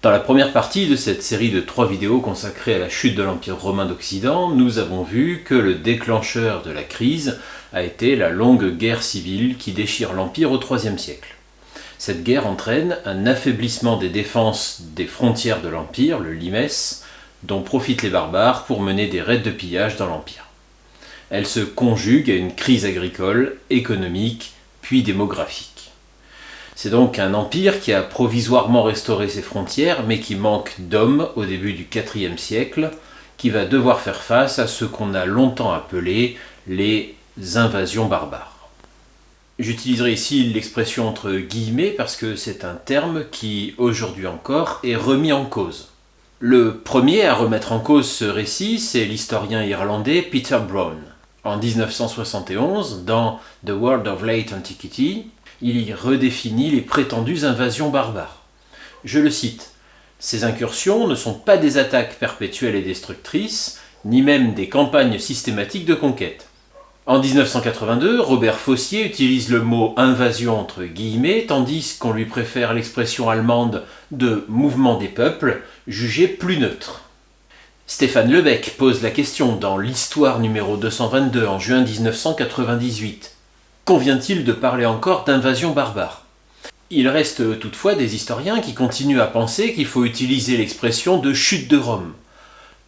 Dans la première partie de cette série de 3 vidéos consacrées à la chute de l'Empire romain d'Occident, nous avons vu que le déclencheur de la crise a été la longue guerre civile qui déchire l'Empire au IIIe siècle. Cette guerre entraîne un affaiblissement des défenses des frontières de l'Empire, le limes, dont profitent les barbares pour mener des raids de pillage dans l'Empire. Elle se conjugue à une crise agricole, économique, puis démographique. C'est donc un empire qui a provisoirement restauré ses frontières, mais qui manque d'hommes au début du IVe siècle, qui va devoir faire face à ce qu'on a longtemps appelé les invasions barbares. J'utiliserai ici l'expression entre guillemets parce que c'est un terme qui, aujourd'hui encore, est remis en cause. Le premier à remettre en cause ce récit, c'est l'historien irlandais Peter Brown. En 1971, dans The World of Late Antiquity, il y redéfinit les prétendues invasions barbares. Je le cite, « Ces incursions ne sont pas des attaques perpétuelles et destructrices, ni même des campagnes systématiques de conquête. » En 1982, Robert Fossier utilise le mot « invasion » entre guillemets, tandis qu'on lui préfère l'expression allemande de « mouvement des peuples », jugée plus neutre. Stéphane Lebec pose la question dans l'Histoire numéro 222 en juin 1998. Convient-il de parler encore d'invasion barbare ? Il reste toutefois des historiens qui continuent à penser qu'il faut utiliser l'expression de chute de Rome.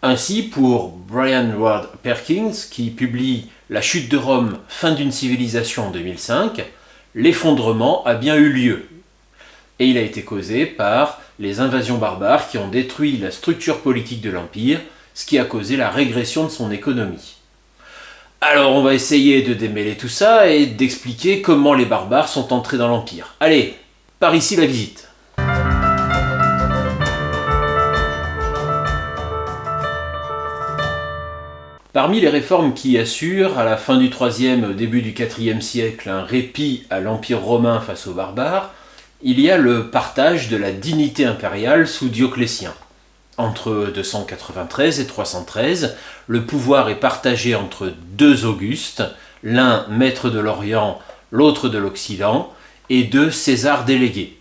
Ainsi, pour Brian Ward Perkins, qui publie La chute de Rome, fin d'une civilisation en 2005, l'effondrement a bien eu lieu. Et il a été causé par les invasions barbares qui ont détruit la structure politique de l'Empire, ce qui a causé la régression de son économie. Alors on va essayer de démêler tout ça et d'expliquer comment les barbares sont entrés dans l'Empire. Allez, par ici la visite. Parmi les réformes qui assurent, à la fin du IIIe et au début du IVe siècle, un répit à l'Empire romain face aux barbares, il y a le partage de la dignité impériale sous Dioclétien. Entre 293 et 313, le pouvoir est partagé entre 2 Augustes, l'un maître de l'Orient, l'autre de l'Occident, et 2 Césars délégués.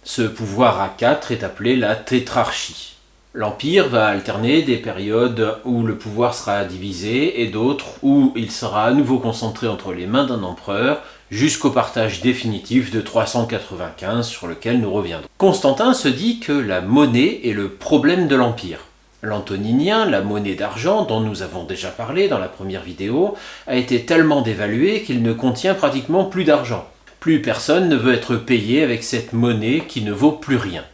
Ce pouvoir à 4 est appelé la tétrarchie. L'Empire va alterner des périodes où le pouvoir sera divisé et d'autres où il sera à nouveau concentré entre les mains d'un empereur, jusqu'au partage définitif de 395 sur lequel nous reviendrons. Constantin se dit que la monnaie est le problème de l'Empire. L'antoninien, la monnaie d'argent dont nous avons déjà parlé dans la première vidéo, a été tellement dévalué qu'il ne contient pratiquement plus d'argent. Plus personne ne veut être payé avec cette monnaie qui ne vaut plus rien.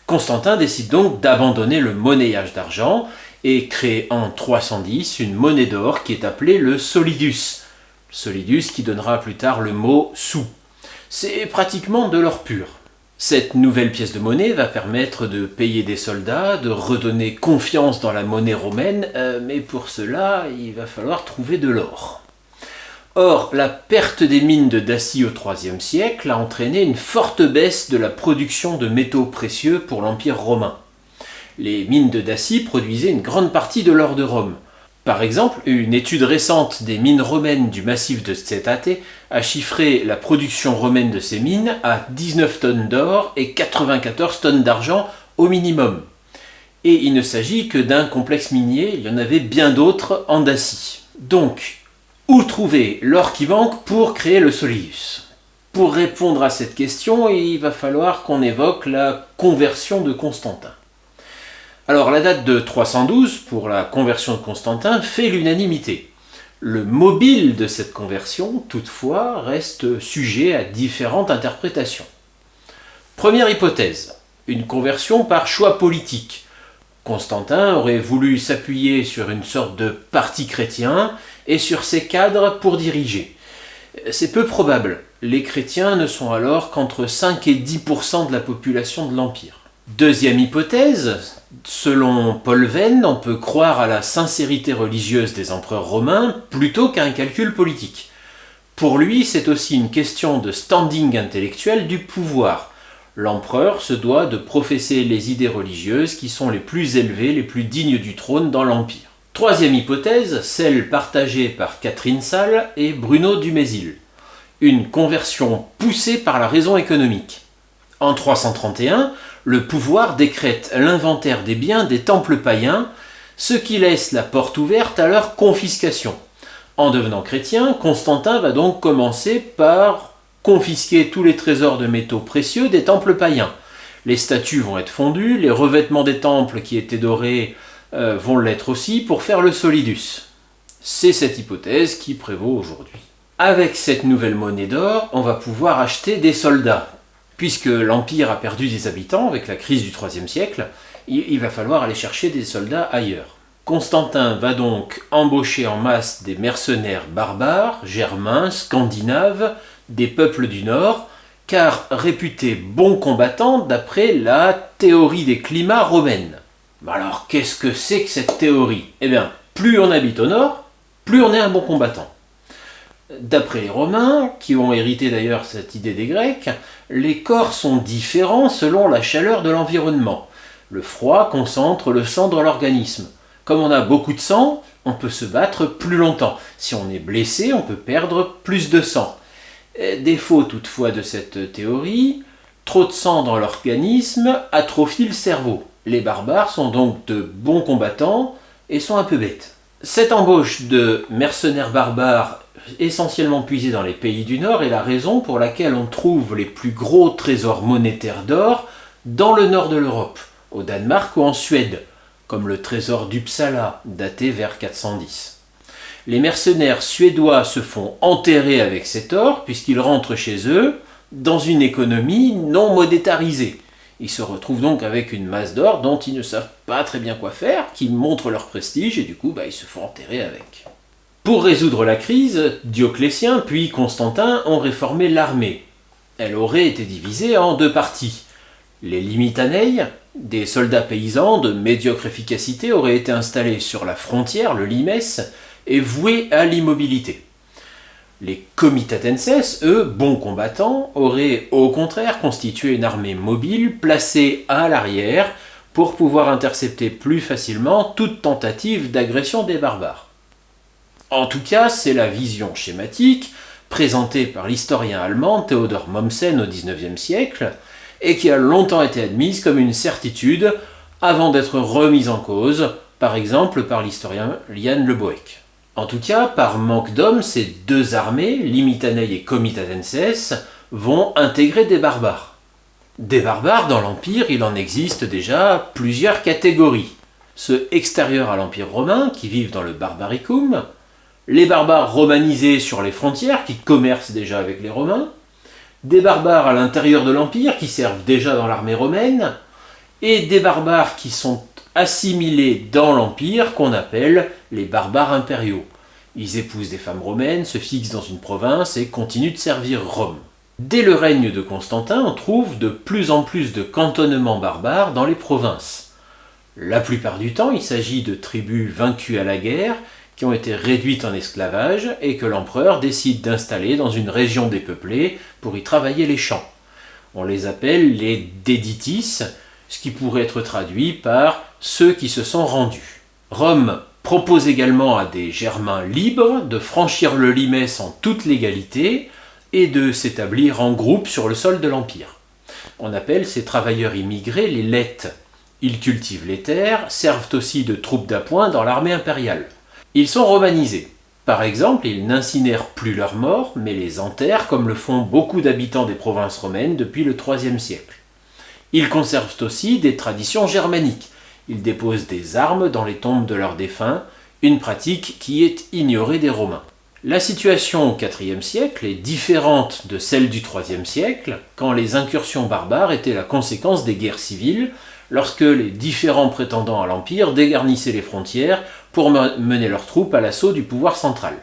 Constantin décide donc d'abandonner le monnayage d'argent et crée en 310 une monnaie d'or qui est appelée le solidus. Solidus qui donnera plus tard le mot sou. C'est pratiquement de l'or pur. Cette nouvelle pièce de monnaie va permettre de payer des soldats, de redonner confiance dans la monnaie romaine, mais pour cela, il va falloir trouver de l'or. Or, la perte des mines de Dacie au IIIe siècle a entraîné une forte baisse de la production de métaux précieux pour l'Empire romain. Les mines de Dacie produisaient une grande partie de l'or de Rome. Par exemple, une étude récente des mines romaines du massif de Scetate a chiffré la production romaine de ces mines à 19 tonnes d'or et 94 tonnes d'argent au minimum. Et il ne s'agit que d'un complexe minier, il y en avait bien d'autres en Dacie. Donc, où trouver l'or qui manque pour créer le solidus ? Pour répondre à cette question, il va falloir qu'on évoque la conversion de Constantin. Alors la date de 312 pour la conversion de Constantin fait l'unanimité. Le mobile de cette conversion, toutefois, reste sujet à différentes interprétations. Première hypothèse, une conversion par choix politique. Constantin aurait voulu s'appuyer sur une sorte de parti chrétien et sur ses cadres pour diriger. C'est peu probable, les chrétiens ne sont alors qu'entre 5 et 10% de la population de l'Empire. Deuxième hypothèse, selon Paul Venn, on peut croire à la sincérité religieuse des empereurs romains plutôt qu'à un calcul politique. Pour lui, c'est aussi une question de standing intellectuel du pouvoir. L'empereur se doit de professer les idées religieuses qui sont les plus élevées, les plus dignes du trône dans l'Empire. Troisième hypothèse, celle partagée par Catherine Sall et Bruno Dumézil. Une conversion poussée par la raison économique. En 331, le pouvoir décrète l'inventaire des biens des temples païens, ce qui laisse la porte ouverte à leur confiscation. En devenant chrétien, Constantin va donc commencer par confisquer tous les trésors de métaux précieux des temples païens. Les statues vont être fondues, les revêtements des temples qui étaient dorés vont l'être aussi pour faire le solidus. C'est cette hypothèse qui prévaut aujourd'hui. Avec cette nouvelle monnaie d'or, on va pouvoir acheter des soldats. Puisque l'Empire a perdu des habitants avec la crise du IIIe siècle, il va falloir aller chercher des soldats ailleurs. Constantin va donc embaucher en masse des mercenaires barbares, germains, scandinaves, des peuples du Nord, car réputés bons combattants d'après la théorie des climats romaine. Alors, qu'est-ce que c'est que cette théorie? Eh bien, plus on habite au Nord, plus on est un bon combattant. D'après les Romains, qui ont hérité d'ailleurs cette idée des Grecs, les corps sont différents selon la chaleur de l'environnement. Le froid concentre le sang dans l'organisme. Comme on a beaucoup de sang, on peut se battre plus longtemps. Si on est blessé, on peut perdre plus de sang. Défaut toutefois de cette théorie, trop de sang dans l'organisme atrophie le cerveau. Les barbares sont donc de bons combattants et sont un peu bêtes. Cette embauche de mercenaires barbares essentiellement puisés dans les pays du Nord est la raison pour laquelle on trouve les plus gros trésors monétaires d'or dans le nord de l'Europe, au Danemark ou en Suède, comme le trésor d'Uppsala, daté vers 410. Les mercenaires suédois se font enterrer avec cet or puisqu'ils rentrent chez eux dans une économie non monétarisée. Ils se retrouvent donc avec une masse d'or dont ils ne savent pas très bien quoi faire, qui montre leur prestige et du coup ils se font enterrer avec. Pour résoudre la crise, Dioclétien puis Constantin ont réformé l'armée. Elle aurait été divisée en deux parties. Les Limitanei, des soldats paysans de médiocre efficacité, auraient été installés sur la frontière, le limes, et voués à l'immobilité. Les Comitatenses, eux, bons combattants, auraient au contraire constitué une armée mobile placée à l'arrière pour pouvoir intercepter plus facilement toute tentative d'agression des barbares. En tout cas, c'est la vision schématique présentée par l'historien allemand Theodor Mommsen au XIXe siècle et qui a longtemps été admise comme une certitude avant d'être remise en cause, par exemple par l'historien Jan Leboeck. En tout cas, par manque d'hommes, ces deux armées, Limitanei et Comitatenses, vont intégrer des barbares. Des barbares, dans l'Empire, il en existe déjà plusieurs catégories. Ceux extérieurs à l'Empire romain, qui vivent dans le Barbaricum, les barbares romanisés sur les frontières, qui commercent déjà avec les Romains, des barbares à l'intérieur de l'Empire, qui servent déjà dans l'armée romaine, et des barbares qui sont assimilés dans l'Empire, qu'on appelle les barbares impériaux. Ils épousent des femmes romaines, se fixent dans une province et continuent de servir Rome. Dès le règne de Constantin, on trouve de plus en plus de cantonnements barbares dans les provinces. La plupart du temps, il s'agit de tribus vaincues à la guerre, qui ont été réduites en esclavage et que l'empereur décide d'installer dans une région dépeuplée pour y travailler les champs. On les appelle les deditis, ce qui pourrait être traduit par ceux qui se sont rendus. Rome propose également à des Germains libres de franchir le limes en toute légalité et de s'établir en groupe sur le sol de l'Empire. On appelle ces travailleurs immigrés les Lètes. Ils cultivent les terres, servent aussi de troupes d'appoint dans l'armée impériale. Ils sont romanisés. Par exemple, ils n'incinèrent plus leurs morts, mais les enterrent comme le font beaucoup d'habitants des provinces romaines depuis le IIIe siècle. Ils conservent aussi des traditions germaniques. Ils déposent des armes dans les tombes de leurs défunts, une pratique qui est ignorée des Romains. La situation au IVe siècle est différente de celle du IIIe siècle, quand les incursions barbares étaient la conséquence des guerres civiles, lorsque les différents prétendants à l'Empire dégarnissaient les frontières pour mener leurs troupes à l'assaut du pouvoir central.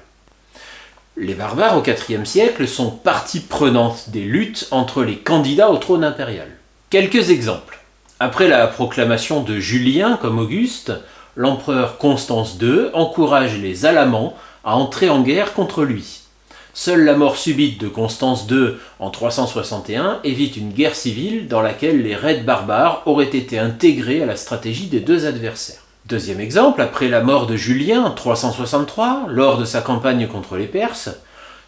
Les barbares au IVe siècle sont partie prenante des luttes entre les candidats au trône impérial. Quelques exemples. Après la proclamation de Julien comme Auguste, l'empereur Constance II encourage les Alamans à entrer en guerre contre lui. Seule la mort subite de Constance II en 361 évite une guerre civile dans laquelle les raids barbares auraient été intégrés à la stratégie des deux adversaires. Deuxième exemple, après la mort de Julien en 363, lors de sa campagne contre les Perses,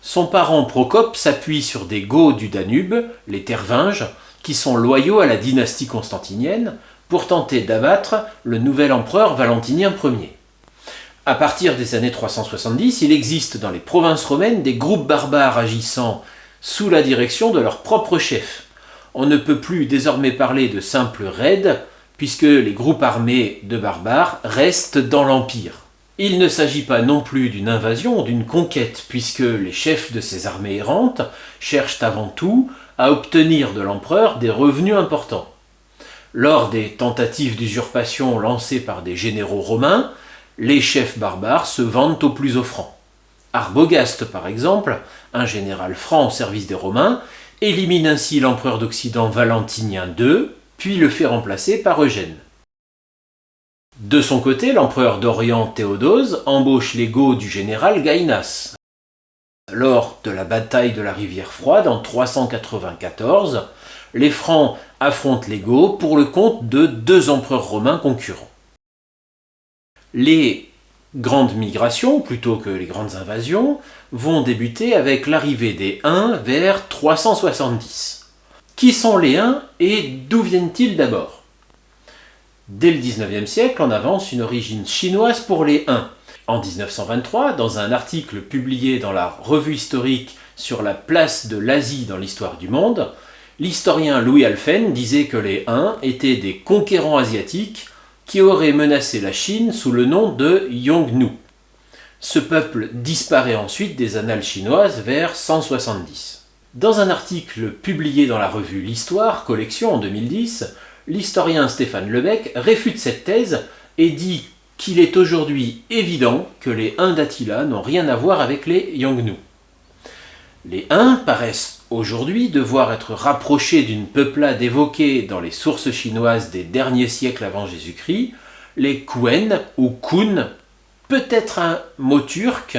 son parent Procope s'appuie sur des Goths du Danube, les Tervinges, qui sont loyaux à la dynastie constantinienne pour tenter d'abattre le nouvel empereur Valentinien Ier. À partir des années 370, il existe dans les provinces romaines des groupes barbares agissant sous la direction de leur propre chef. On ne peut plus désormais parler de simples raids, puisque les groupes armés de barbares restent dans l'Empire. Il ne s'agit pas non plus d'une invasion ou d'une conquête, puisque les chefs de ces armées errantes cherchent avant tout à obtenir de l'empereur des revenus importants. Lors des tentatives d'usurpation lancées par des généraux romains, les chefs barbares se vendent au plus offrant. Arbogaste, par exemple, un général franc au service des Romains, élimine ainsi l'empereur d'Occident Valentinien II, puis le fait remplacer par Eugène. De son côté, l'empereur d'Orient Théodose embauche l'ego du général Gainas. Lors de la bataille de la rivière Froide en 394, les Francs affrontent les Goths pour le compte de deux empereurs romains concurrents. Les grandes migrations, plutôt que les grandes invasions, vont débuter avec l'arrivée des Huns vers 370. Qui sont les Huns et d'où viennent-ils d'abord? Dès le XIXe siècle, on avance une origine chinoise pour les Huns. En 1923, dans un article publié dans la Revue historique sur la place de l'Asie dans l'histoire du monde, l'historien Louis Alphen disait que les Huns étaient des conquérants asiatiques qui auraient menacé la Chine sous le nom de Yongnu. Ce peuple disparaît ensuite des annales chinoises vers 170. Dans un article publié dans la revue L'Histoire, collection en 2010, l'historien Stéphane Lebec réfute cette thèse et dit qu'il est aujourd'hui évident que les Huns d'Attila n'ont rien à voir avec les Yongnu. Les Huns paraissent aujourd'hui devoir être rapprochés d'une peuplade évoquée dans les sources chinoises des derniers siècles avant Jésus-Christ, les Kuen ou Kun, peut-être un mot turc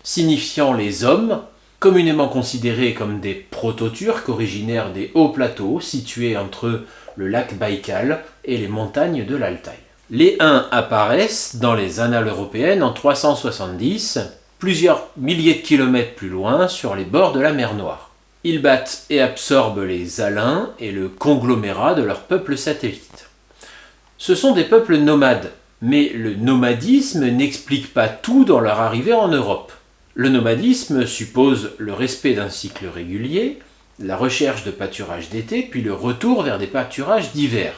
signifiant les hommes, communément considérés comme des proto-turcs originaires des hauts plateaux situés entre le lac Baïkal et les montagnes de l'Altaï. Les Huns apparaissent dans les annales européennes en 370, plusieurs milliers de kilomètres plus loin, sur les bords de la mer Noire. Ils battent et absorbent les Alains et le conglomérat de leurs peuples satellites. Ce sont des peuples nomades, mais le nomadisme n'explique pas tout dans leur arrivée en Europe. Le nomadisme suppose le respect d'un cycle régulier, la recherche de pâturages d'été, puis le retour vers des pâturages d'hiver.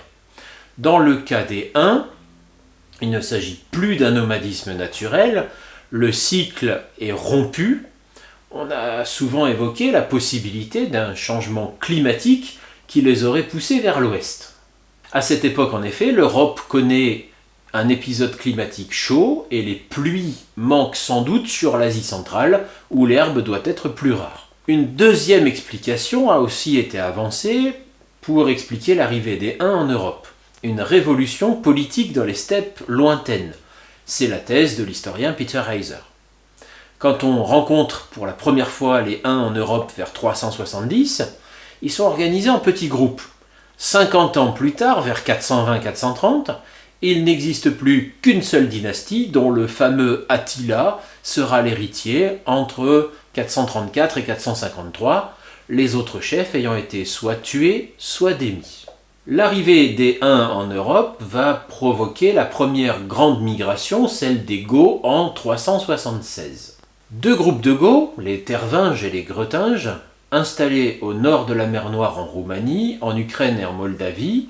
Dans le cas des Huns, il ne s'agit plus d'un nomadisme naturel, le cycle est rompu. On a souvent évoqué la possibilité d'un changement climatique qui les aurait poussés vers l'ouest. À cette époque, en effet, l'Europe connaît un épisode climatique chaud et les pluies manquent sans doute sur l'Asie centrale, où l'herbe doit être plus rare. Une deuxième explication a aussi été avancée pour expliquer l'arrivée des Huns en Europe. Une révolution politique dans les steppes lointaines. C'est la thèse de l'historien Peter Heiser. Quand on rencontre pour la première fois les Huns en Europe vers 370, ils sont organisés en petits groupes. 50 ans plus tard, vers 420-430, il n'existe plus qu'une seule dynastie dont le fameux Attila sera l'héritier entre 434 et 453, les autres chefs ayant été soit tués, soit démis. L'arrivée des Huns en Europe va provoquer la première grande migration, celle des Goths en 376. Deux groupes de Goths, les Tervinges et les Greutinges, installés au nord de la mer Noire en Roumanie, en Ukraine et en Moldavie,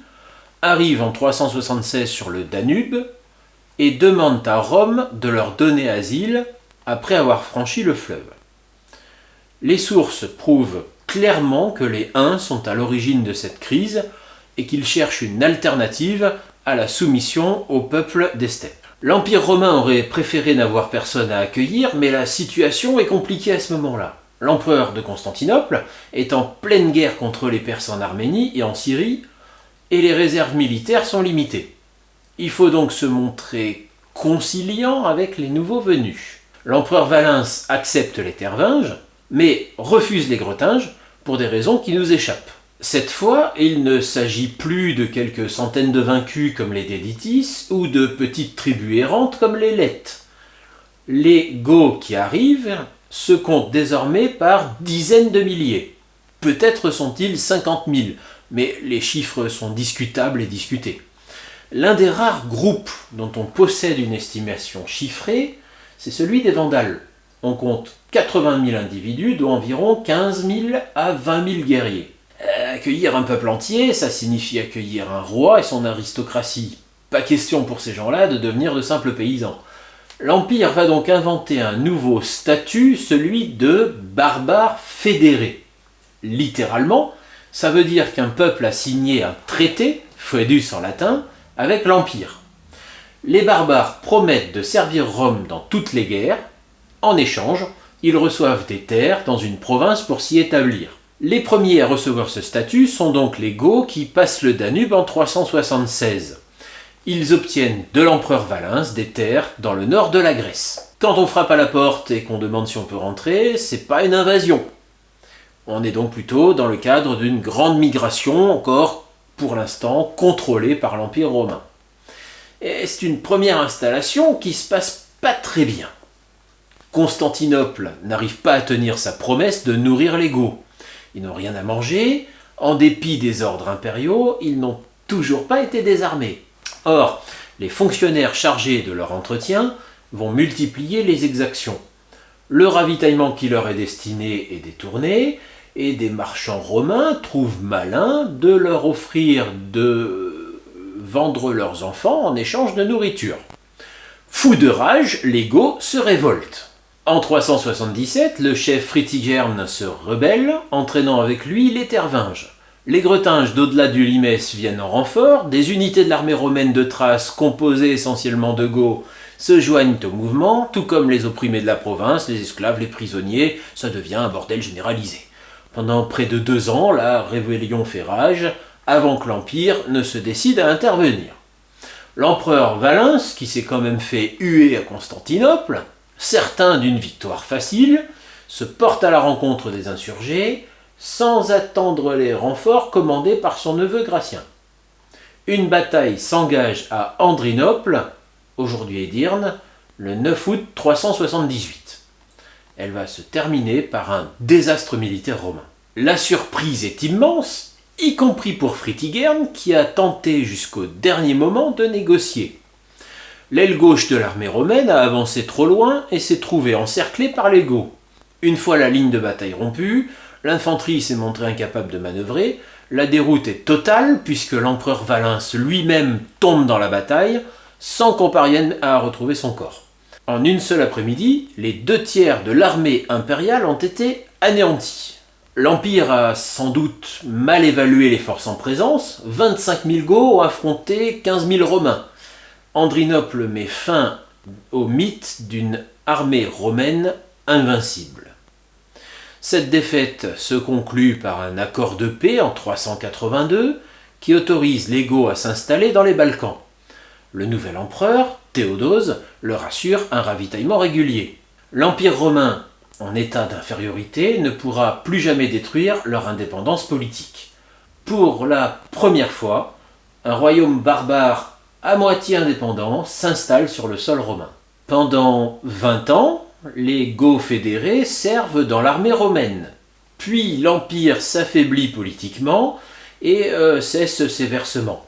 arrivent en 376 sur le Danube et demandent à Rome de leur donner asile après avoir franchi le fleuve. Les sources prouvent clairement que les Huns sont à l'origine de cette crise et qu'ils cherchent une alternative à la soumission au peuple des steppes. L'Empire romain aurait préféré n'avoir personne à accueillir, mais la situation est compliquée à ce moment-là. L'empereur de Constantinople est en pleine guerre contre les Perses en Arménie et en Syrie, et les réserves militaires sont limitées. Il faut donc se montrer conciliant avec les nouveaux venus. L'empereur Valens accepte les Tervinges, mais refuse les Greutinges pour des raisons qui nous échappent. Cette fois, il ne s'agit plus de quelques centaines de vaincus comme les Déditis ou de petites tribus errantes comme les Lètes. Les Goths qui arrivent se comptent désormais par dizaines de milliers. Peut-être sont-ils 50 000, mais les chiffres sont discutables et discutés. L'un des rares groupes dont on possède une estimation chiffrée, c'est celui des Vandales. On compte 80 000 individus, dont environ 15 000 à 20 000 guerriers. Accueillir un peuple entier, ça signifie accueillir un roi et son aristocratie. Pas question pour ces gens-là de devenir de simples paysans. L'Empire va donc inventer un nouveau statut, celui de barbare fédéré. Littéralement, ça veut dire qu'un peuple a signé un traité, foedus en latin, avec l'Empire. Les barbares promettent de servir Rome dans toutes les guerres. En échange, ils reçoivent des terres dans une province pour s'y établir. Les premiers à recevoir ce statut sont donc les Goths qui passent le Danube en 376. Ils obtiennent de l'empereur Valens des terres dans le nord de la Grèce. Quand on frappe à la porte et qu'on demande si on peut rentrer, c'est pas une invasion. On est donc plutôt dans le cadre d'une grande migration, encore pour l'instant contrôlée par l'Empire romain. Et c'est une première installation qui se passe pas très bien. Constantinople n'arrive pas à tenir sa promesse de nourrir les Goths. Ils n'ont rien à manger, en dépit des ordres impériaux, ils n'ont toujours pas été désarmés. Or, les fonctionnaires chargés de leur entretien vont multiplier les exactions. Le ravitaillement qui leur est destiné est détourné, et des marchands romains trouvent malin de leur offrir de vendre leurs enfants en échange de nourriture. Fous de rage, les Goths se révoltent. En 377, le chef Fritigern se rebelle, entraînant avec lui les Tervinges. Les Gretinges d'au-delà du Limès viennent en renfort, des unités de l'armée romaine de Thrace, composées essentiellement de Goths, se joignent au mouvement, tout comme les opprimés de la province, les esclaves, les prisonniers, ça devient un bordel généralisé. Pendant près de 2 ans, la rébellion fait rage, avant que l'Empire ne se décide à intervenir. L'empereur Valens, qui s'est quand même fait huer à Constantinople, certain d'une victoire facile, se porte à la rencontre des insurgés, sans attendre les renforts commandés par son neveu Gratien. Une bataille s'engage à Andrinople, aujourd'hui Édirne, le 9 août 378. Elle va se terminer par un désastre militaire romain. La surprise est immense, y compris pour Fritigern, qui a tenté jusqu'au dernier moment de négocier. L'aile gauche de l'armée romaine a avancé trop loin et s'est trouvée encerclée par les Goths. Une fois la ligne de bataille rompue, l'infanterie s'est montrée incapable de manœuvrer, la déroute est totale puisque l'empereur Valens lui-même tombe dans la bataille sans qu'on parvienne à retrouver son corps. En une seule après-midi, les 2/3 de l'armée impériale ont été anéantis. L'Empire a sans doute mal évalué les forces en présence, 25 000 Goths ont affronté 15 000 Romains. Andrinople met fin au mythe d'une armée romaine invincible. Cette défaite se conclut par un accord de paix en 382 qui autorise les Goths à s'installer dans les Balkans. Le nouvel empereur, Théodose, leur assure un ravitaillement régulier. L'Empire romain, en état d'infériorité, ne pourra plus jamais détruire leur indépendance politique. Pour la première fois, un royaume barbare à moitié indépendant s'installe sur le sol romain. Pendant 20 ans, les Goths fédérés servent dans l'armée romaine. Puis l'Empire s'affaiblit politiquement et cesse ses versements.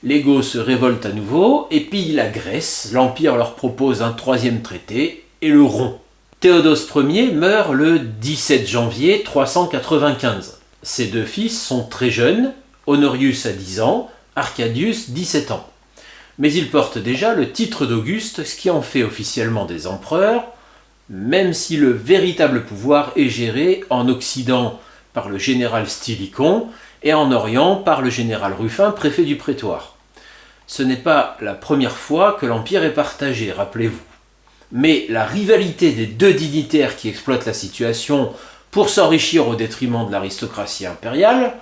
Les Goths se révoltent à nouveau et pillent la Grèce. L'Empire leur propose un 3e traité et le rompt. Théodose Ier meurt le 17 janvier 395. Ses 2 fils sont très jeunes, Honorius a 10 ans, Arcadius 17 ans. Mais ils portent déjà le titre d'Auguste, ce qui en fait officiellement des empereurs, même si le véritable pouvoir est géré en Occident par le général Stylicon et en Orient par le général Ruffin, préfet du prétoire. Ce n'est pas la première fois que l'Empire est partagé, rappelez-vous. Mais la rivalité des 2 dignitaires qui exploitent la situation pour s'enrichir au détriment de l'aristocratie impériale,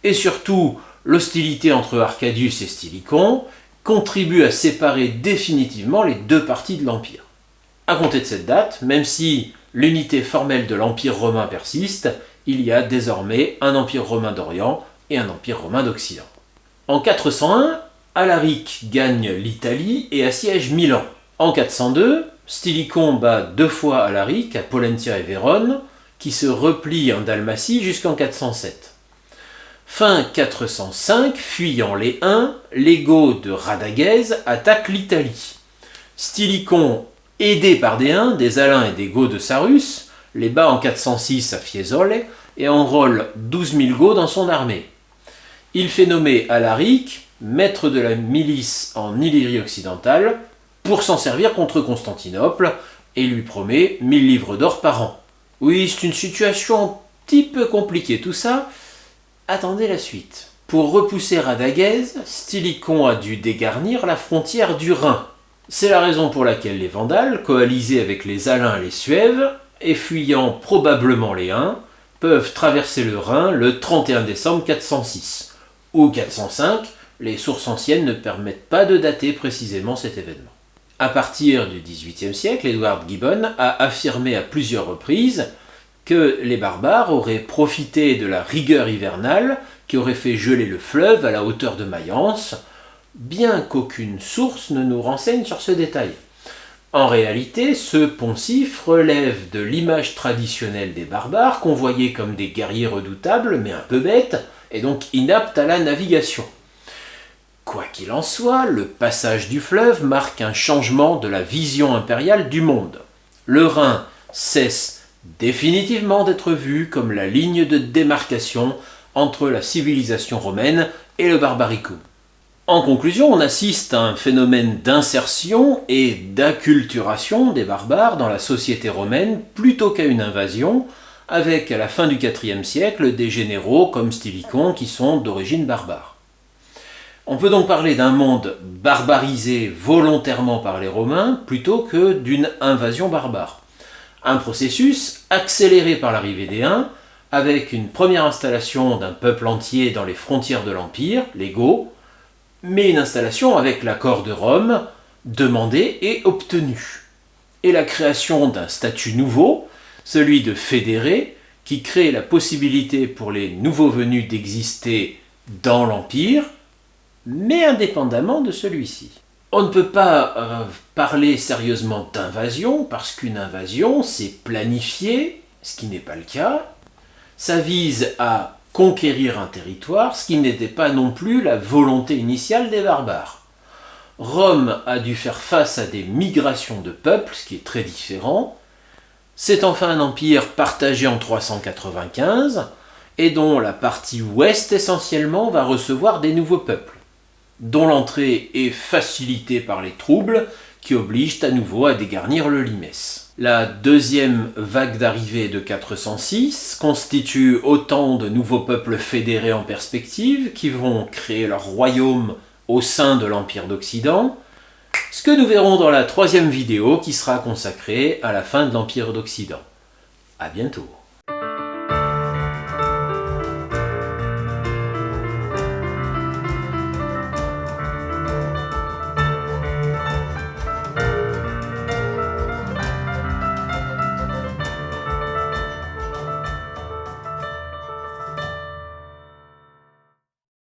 et surtout l'hostilité entre Arcadius et Stylicon, contribue à séparer définitivement les 2 parties de l'Empire. À compter de cette date, même si l'unité formelle de l'Empire romain persiste, il y a désormais un Empire romain d'Orient et un Empire romain d'Occident. En 401, Alaric gagne l'Italie et assiège Milan. En 402, Stylicon bat 2 fois Alaric à Pollentia et Vérone, qui se replie en Dalmatie jusqu'en 407. Fin 405, fuyant les Huns, les Goths de Radagaise attaquent l'Italie. Stylicon, aidé par des Huns, des Alains et des Goths de Sarus, les bat en 406 à Fiesole et enrôle 12 000 Goths dans son armée. Il fait nommer Alaric, maître de la milice en Illyrie occidentale, pour s'en servir contre Constantinople, et lui promet 1000 livres d'or par an. Oui, c'est une situation un petit peu compliquée tout ça. Attendez la suite. Pour repousser Radagaise, Stylicon a dû dégarnir la frontière du Rhin. C'est la raison pour laquelle les Vandales, coalisés avec les Alains et les Suèves, et fuyant probablement les Huns, peuvent traverser le Rhin le 31 décembre 406, ou 405, les sources anciennes ne permettent pas de dater précisément cet événement. À partir du XVIIIe siècle, Edward Gibbon a affirmé à plusieurs reprises que les barbares auraient profité de la rigueur hivernale qui aurait fait geler le fleuve à la hauteur de Mayence, bien qu'aucune source ne nous renseigne sur ce détail. En réalité, ce poncif relève de l'image traditionnelle des barbares, qu'on voyait comme des guerriers redoutables, mais un peu bêtes, et donc inaptes à la navigation. Quoi qu'il en soit, le passage du fleuve marque un changement de la vision impériale du monde. Le Rhin cesse définitivement d'être vu comme la ligne de démarcation entre la civilisation romaine et le barbaricum. En conclusion, on assiste à un phénomène d'insertion et d'acculturation des barbares dans la société romaine plutôt qu'à une invasion, avec à la fin du IVe siècle des généraux comme Stylicon qui sont d'origine barbare. On peut donc parler d'un monde barbarisé volontairement par les Romains plutôt que d'une invasion barbare. Un processus accéléré par l'arrivée des Huns, avec une première installation d'un peuple entier dans les frontières de l'Empire, les Goths, mais une installation avec l'accord de Rome, demandé et obtenu. Et la création d'un statut nouveau, celui de fédéré, qui crée la possibilité pour les nouveaux venus d'exister dans l'Empire, mais indépendamment de celui-ci. On ne peut pas parler sérieusement d'invasion, parce qu'une invasion, c'est planifié, ce qui n'est pas le cas. Ça vise à conquérir un territoire, ce qui n'était pas non plus la volonté initiale des barbares. Rome a dû faire face à des migrations de peuples, ce qui est très différent. C'est enfin un empire partagé en 395, et dont la partie ouest essentiellement va recevoir des nouveaux peuples, dont l'entrée est facilitée par les troubles qui obligent à nouveau à dégarnir le Limès. La deuxième vague d'arrivée de 406 constitue autant de nouveaux peuples fédérés en perspective qui vont créer leur royaume au sein de l'Empire d'Occident, ce que nous verrons dans la troisième vidéo qui sera consacrée à la fin de l'Empire d'Occident. À bientôt.